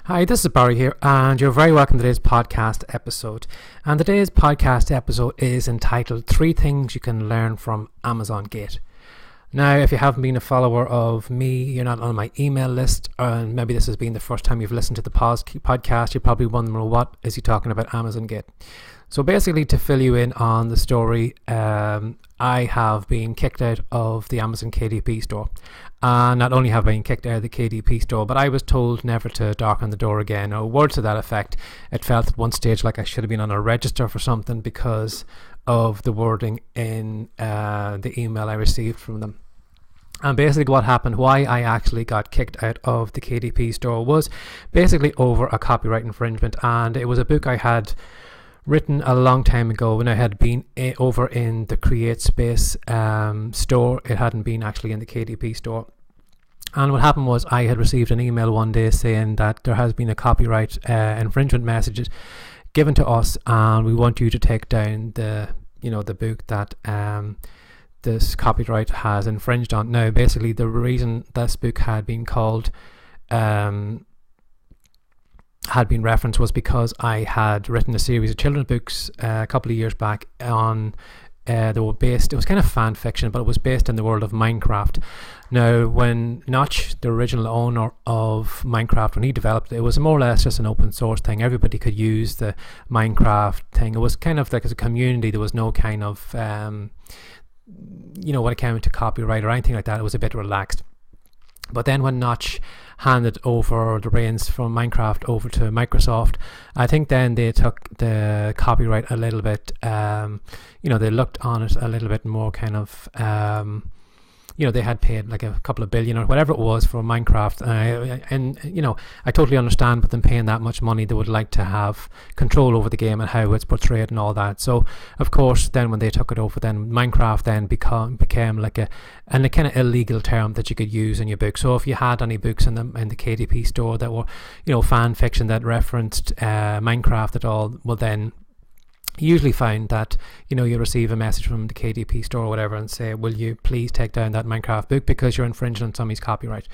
Hi, this is Barry here, and you're very welcome to today's podcast episode. And today's podcast episode is entitled 3 Things You Can Learn from Amazon Gate. Now, if you haven't been a follower of me, you're not on my email list, and maybe this has been the first time you've listened to the podcast, you're probably wondering, what is he talking about Amazon Gate? So basically, to fill you in on the story, I have been kicked out of the Amazon KDP store. And not only have I been kicked out of the KDP store, but I was told never to darken the door again, or words to that effect. It felt at one stage like I should have been on a register for something because of the wording in the email I received from them. And basically what happened, why I actually got kicked out of the KDP store, was basically over a copyright infringement. And it was a book I had written a long time ago when I had been over in the CreateSpace store. It hadn't been actually in the KDP store. And what happened was I had received an email one day saying that there has been a copyright infringement message given to us, and we want you to take down the book that this copyright has infringed on. Now, basically, the reason this book had been called had been referenced was because I had written a series of children's books a couple of years back on they were based, it was kind of fan fiction, but it was based in the world of Minecraft. Now, when Notch, the original owner of Minecraft, when he developed it, it was more or less just an open source thing. Everybody could use the Minecraft thing. It was kind of like as a community. There was no kind of when it came to copyright or anything like that, it was a bit relaxed. But then when Notch handed over the reins from Minecraft over to Microsoft, I think then they took the copyright a little bit, they looked on it a little bit more kind of, they had paid like a couple of billion or whatever it was for Minecraft. I totally understand with them paying that much money, they would like to have control over the game and how it's portrayed and all that. So, of course, then when they took it over, then Minecraft then became like a kind of illegal term that you could use in your book. So if you had any books in the KDP store that were, fan fiction that referenced Minecraft at all, well then you usually find that you receive a message from the KDP store or whatever and say, will you please take down that Minecraft book because you're infringing on somebody's copyright.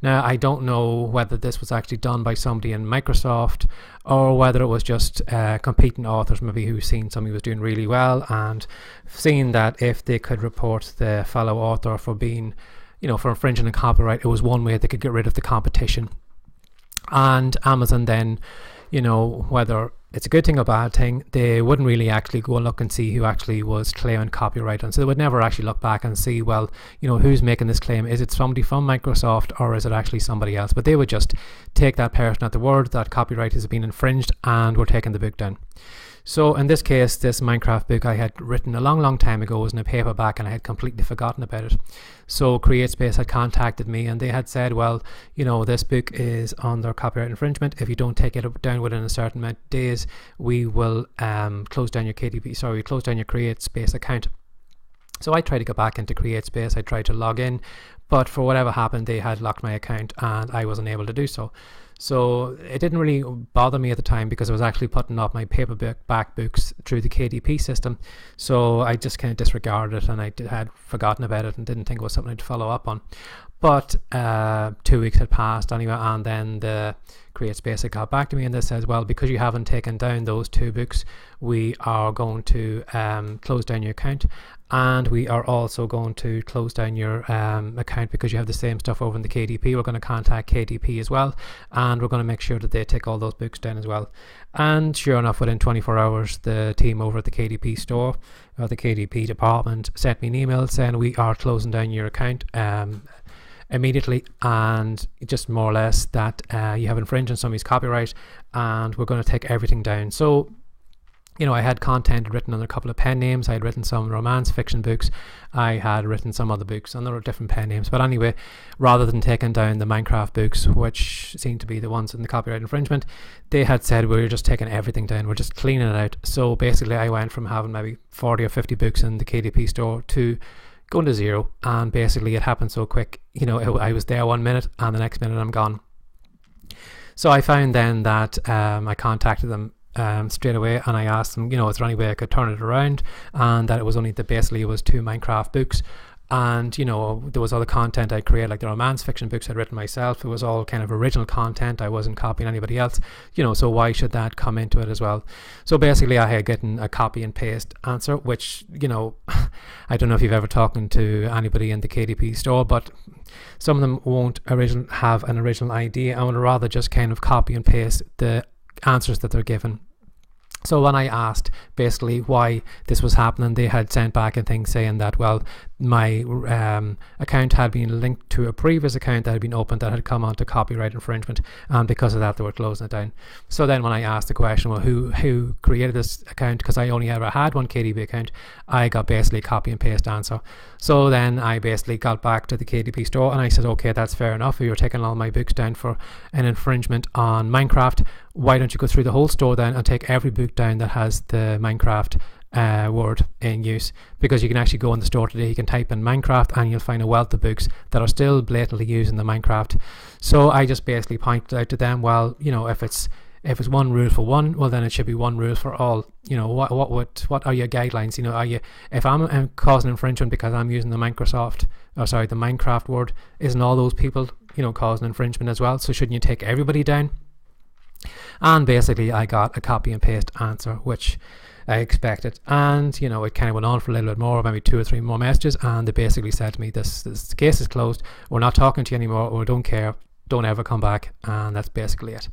Now, I don't know whether this was actually done by somebody in Microsoft or whether it was just competing authors maybe who seen somebody was doing really well and seen that if they could report the fellow author for being for infringing on copyright, it was one way they could get rid of the competition. And Amazon then, whether it's a good thing or bad thing, they wouldn't really actually go and look and see who actually was claiming copyright. And so they would never actually look back and see, well, who's making this claim? Is it somebody from Microsoft or is it actually somebody else? But they would just take that person at the word that copyright has been infringed and we're taking the book down. So in this case, this Minecraft book I had written a long time ago was in a paperback and I had completely forgotten about it. So CreateSpace had contacted me and they had said, well, this book is under copyright infringement. If you don't take it down within a certain amount of days, we will close down your CreateSpace account. So I tried to go back into CreateSpace, I tried to log in, but for whatever happened, they had locked my account and I wasn't able to do so. So it didn't really bother me at the time because I was actually putting up my paperback books through the KDP system. So I just kind of disregarded it and I had forgotten about it and didn't think it was something to follow up on. But 2 weeks had passed anyway, and then the CreateSpace had got back to me and they says, well, because you haven't taken down those 2 books, we are going to close down your account, and we are also going to close down your account because you have the same stuff over in the KDP. We're going to contact KDP as well, and we're going to make sure that they take all those books down as well. And sure enough, within 24 hours, the team over at the KDP store, or the KDP department, sent me an email saying we are closing down your account immediately, and just more or less that you have infringed on somebody's copyright and we're going to take everything down. So I had content written under a couple of pen names. I had written some romance fiction books. I had written some other books under different pen names. But anyway, rather than taking down the Minecraft books, which seemed to be the ones in the copyright infringement, they had said we're just taking everything down. We're just cleaning it out. So basically I went from having maybe 40 or 50 books in the KDP store to going to 0. And basically it happened so quick. I was there 1 minute and the next minute I'm gone. So I found then that I contacted them straight away and I asked them, is there any way I could turn it around, and that it was only basically it was 2 Minecraft books And there was other content I created, like the romance fiction books I'd written myself. It was all kind of original content. I wasn't copying anybody else, so why should that come into it as well? So basically I had gotten a copy and paste answer, which I don't know if you've ever talked to anybody in the KDP store, but some of them won't have an original idea and would rather just kind of copy and paste the answers that they're given. So when I asked basically why this was happening, they had sent back a thing saying that, well, my account had been linked to a previous account that had been opened that had come onto copyright infringement, and because of that they were closing it down. So then when I asked the question, well, who created this account, because I only ever had one KDP account, I got basically a copy and paste answer. So then I basically got back to the KDP store and I said, okay, that's fair enough. If you're taking all my books down for an infringement on Minecraft, why don't you go through the whole store then and take every book down that has the Minecraft word in use? Because you can actually go in the store today, you can type in Minecraft and you'll find a wealth of books that are still blatantly using the Minecraft. So I just basically pointed out to them, well, if it's one rule for one, well then it should be one rule for all. What are your guidelines? If I'm causing infringement because I'm using the Minecraft word, isn't all those people causing infringement as well? So shouldn't you take everybody down? And basically I got a copy and paste answer, which I expected, and it kind of went on for a little bit more, maybe 2 or 3 more messages, and they basically said to me, this case is closed, we're not talking to you anymore, we don't care, don't ever come back. And that's basically it.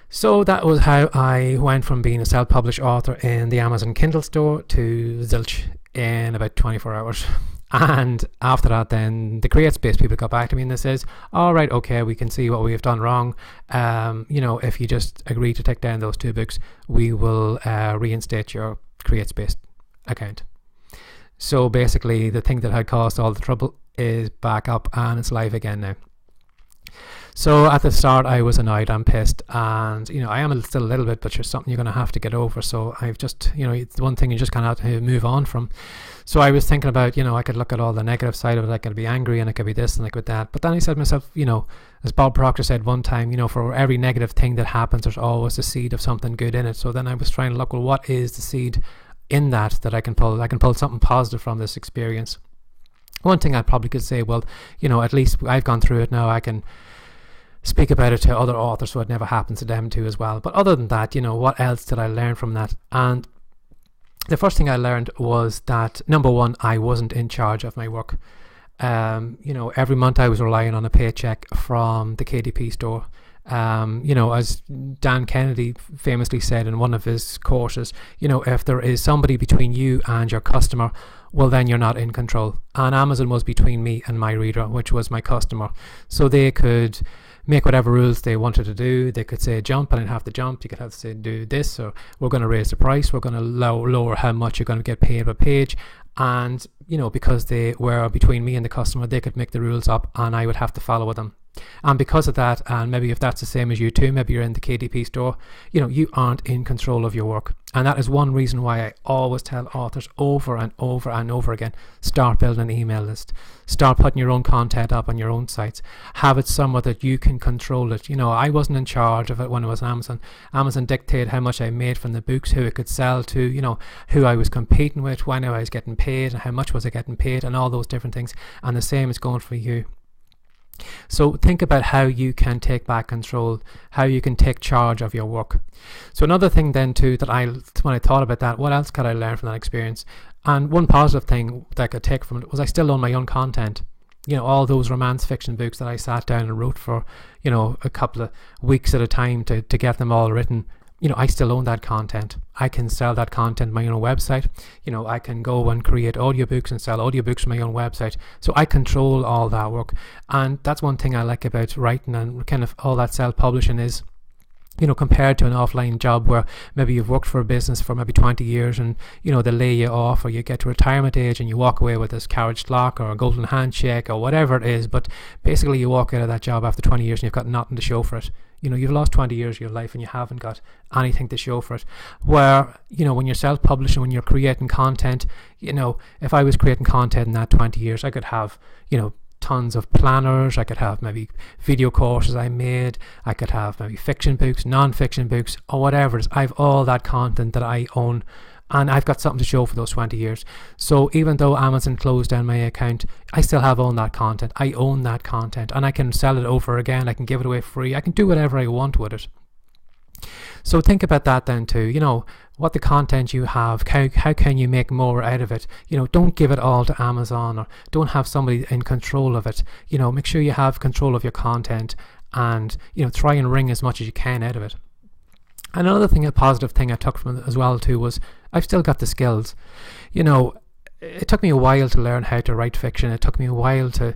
So that was how I went from being a self-published author in the Amazon Kindle store to zilch in about 24 hours. And after that, then the CreateSpace people got back to me and they says, all right, okay, we can see what we have done wrong. If you just agree to take down those 2 books, we will reinstate your CreateSpace account. So basically the thing that had caused all the trouble is back up and it's live again now. So at the start I was annoyed and pissed, and I am still a little bit, but it's something you're going to have to get over. So I've just it's one thing you just kind of have to move on from. So I was thinking about I could look at all the negative side of it, I could be angry and I could be this and I could be that, but then I said to myself, as Bob Proctor said one time, for every negative thing that happens there's always a seed of something good in it. So then I was trying to look, well, what is the seed in that I can pull? I can pull something positive from this experience. One thing I probably could say, well, at least I've gone through it now, I can speak about it to other authors so it never happens to them too as well. But other than that, what else did I learn from that? And the first thing I learned was that, number one, I wasn't in charge of my work. Every month I was relying on a paycheck from the KDP store. As Dan Kennedy famously said in one of his courses, if there is somebody between you and your customer, well then you're not in control. And Amazon was between me and my reader, which was my customer. So they could make whatever rules they wanted to do. They could say jump, and I'd have to jump. You could have to say do this, or we're going to raise the price, we're going to lower how much you're going to get paid per page. And because they were between me and the customer, they could make the rules up and I would have to follow them. And because of that, and maybe if that's the same as you too, maybe you're in the KDP store, you aren't in control of your work. And that is one reason why I always tell authors over and over and over again, start building an email list, start putting your own content up on your own sites, have it somewhere that you can control it. I wasn't in charge of it when I was on Amazon. Amazon dictated how much I made from the books, who it could sell to, who I was competing with, when I was getting paid, and how much was I getting paid, and all those different things. And the same is going for you. So think about how you can take back control, how you can take charge of your work. So another thing then too that when I thought about that, what else could I learn from that experience? And one positive thing that I could take from it was I still own my own content. All those romance fiction books that I sat down and wrote for, a couple of weeks at a time to get them all written. I still own that content. I can sell that content on my own website. I can go and create audiobooks and sell audiobooks from my own website. So I control all that work. And that's one thing I like about writing and kind of all that self-publishing is, compared to an offline job where maybe you've worked for a business for maybe 20 years and, they lay you off, or you get to retirement age and you walk away with this carriage lock or a golden handshake or whatever it is. But basically you walk out of that job after 20 years and you've got nothing to show for it. You've lost 20 years of your life and you haven't got anything to show for it. Where, when you're self-publishing, when you're creating content, if I was creating content in that 20 years, I could have, tons of planners, I could have maybe video courses I made, I could have maybe fiction books, non-fiction books, or whatever it is. I have all that content that I own, and I've got something to show for those 20 years. So even though Amazon closed down my account, I still have owned that content. I own that content, and I can sell it over again. I can give it away free. I can do whatever I want with it. So think about that then too, you know, what the content you have, how can you make more out of it? You know, don't give it all to Amazon, or don't have somebody in control of it. You know, make sure you have control of your content, and, you know, try and wring as much as you can out of it. And another thing, a positive thing I took from it as well too, was I've still got the skills. You know, it took me a while to learn how to write fiction. It took me a while to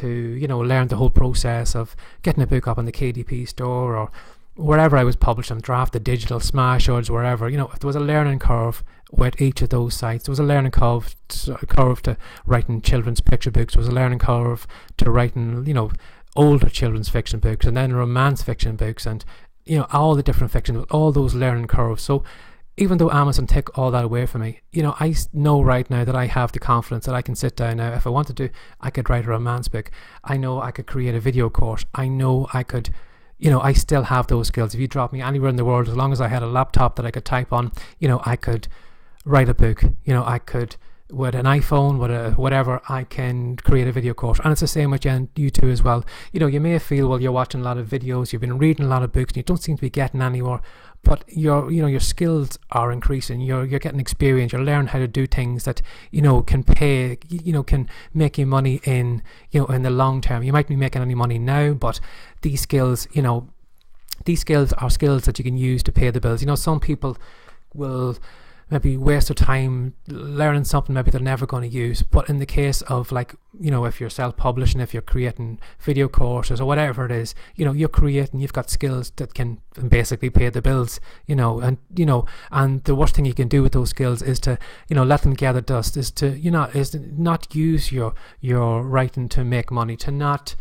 you know, learn the whole process of getting a book up on the KDP store or wherever I was published on Draft, Digital, Smashwords, wherever. You know, there was a learning curve with each of those sites. There was a learning curve to writing children's picture books. There was a learning curve to writing, you know, older children's fiction books, and then romance fiction books, and, you know, all the different fiction, all those learning curves. So even though Amazon took all that away from me, you know, I know right now that I have the confidence that I can sit down now. If I wanted to, I could write a romance book. I know I could create a video course. I know I could, you know, I still have those skills. If you drop me anywhere in the world, as long as I had a laptop that I could type on, you know, I could write a book. You know, I could, with an iPhone, with whatever, I can create a video course. And it's the same with you too as well. You know, you may feel, well, you're watching a lot of videos, you've been reading a lot of books, and you don't seem to be getting anywhere, but your skills are increasing. You're getting experience. You're learning how to do things that, you know, can pay, you know, can make you money in, you know, in the long term. You might be making any money now, but these skills, you know, these skills are skills that you can use to pay the bills. You know, some people will maybe waste their time learning something maybe they're never going to use. But in the case of, like, you know, if you're self-publishing, if you're creating video courses or whatever it is, you know, you're creating, you've got skills that can basically pay the bills, you know. And the worst thing you can do with those skills is to, you know, let them gather dust, is to not use your writing to make money, to not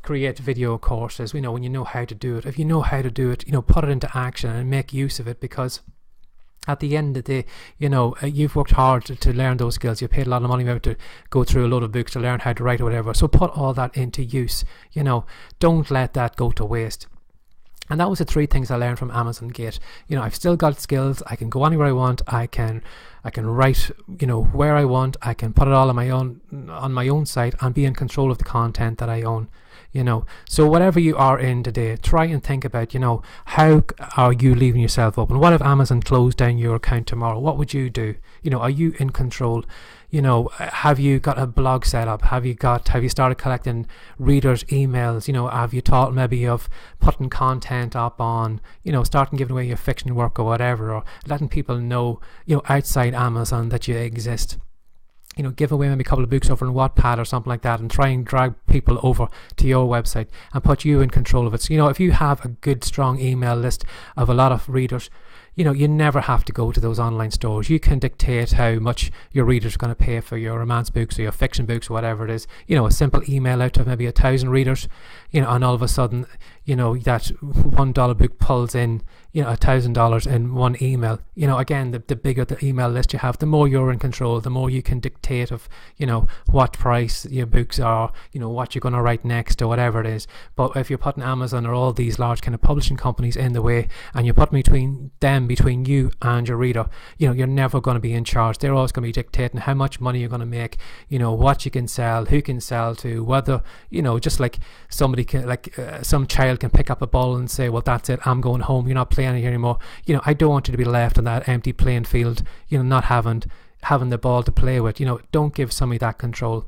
create video courses. You know, when you know how to do it, if you know how to do it, you know, put it into action and make use of it, because at the end of the day, you know, you've worked hard to learn those skills. You paid a lot of money maybe to go through a load of books to learn how to write or whatever. So put all that into use. You know, don't let that go to waste. And that was the 3 things I learned from Amazon Gate. You know, I've still got skills. I can go anywhere I want. I can write, you know, where I want. I can put it all on my own site and be in control of the content that I own. You know, so whatever you are in today, try and think about, you know, how are you leaving yourself open? What if Amazon closed down your account tomorrow? What would you do? You know, are you in control? You know, have you got a blog set up? Have you started collecting readers' emails? You know, have you thought maybe of putting content up on, you know, starting giving away your fiction work or whatever, or letting people know, you know, outside Amazon that you exist? You know, give away maybe a couple of books over on Wattpad or something like that, and try and drag people over to your website and put you in control of it. So, you know, if you have a good, strong email list of a lot of readers, you know, you never have to go to those online stores. You can dictate how much your readers are going to pay for your romance books or your fiction books or whatever it is. You know, a simple email out to maybe 1,000 readers, you know, and all of a sudden, you know, that $1 book pulls in, you know, $1,000 in one email. You know, again, the bigger the email list you have, the more you're in control, the more you can dictate of, you know, what price your books are, you know, what you're going to write next or whatever it is. But if you're putting Amazon or all these large kind of publishing companies in the way, and you put between you and your reader, you know, you're never going to be in charge. They're always going to be dictating how much money you're going to make, you know, what you can sell, who can sell to, whether, you know, just like somebody can, like some child can pick up a ball and say, well, that's it, I'm going home, you're not playing here anymore. You know, I don't want you to be left on that empty playing field, you know, not having the ball to play with. You know, don't give somebody that control.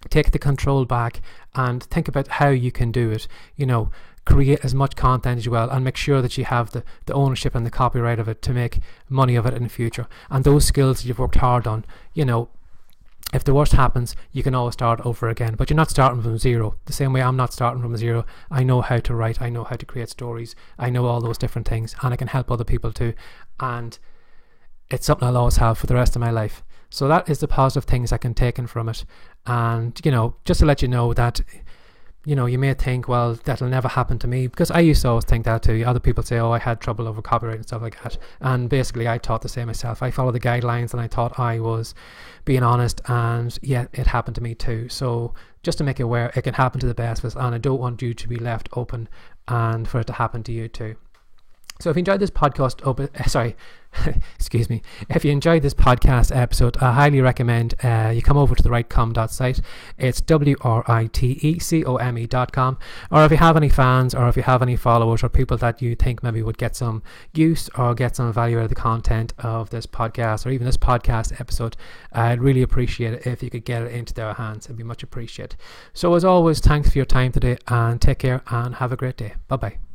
Take the control back and think about how you can do it. You know, create as much content as well, and make sure that you have the ownership and the copyright of it to make money of it in the future. And those skills that you've worked hard on, you know, if the worst happens, you can always start over again, but you're not starting from zero. The same way I'm not starting from zero. I know how to write, I know how to create stories, I know all those different things, and I can help other people too. And it's something I'll always have for the rest of my life. So that is the positive things I can take in from it. And, you know, just to let you know that, you know, you may think, well, that'll never happen to me, because I used to always think that too. Other people say, oh, I had trouble over copyright and stuff like that, and basically I thought the same myself. I followed the guidelines and I thought I was being honest, and yeah, it happened to me too. So just to make you aware, it can happen to the best of us, and I don't want you to be left open and for it to happen to you too. So if you enjoyed this podcast, excuse me, if you enjoyed this podcast episode, I highly recommend you come over to the WriteCome site. It's WriteCome.com. Or if you have any fans, or if you have any followers, or people that you think maybe would get some use or get some value out of the content of this podcast, or even this podcast episode, I'd really appreciate it if you could get it into their hands. It'd be much appreciated. So as always, thanks for your time today, and take care and have a great day. Bye bye.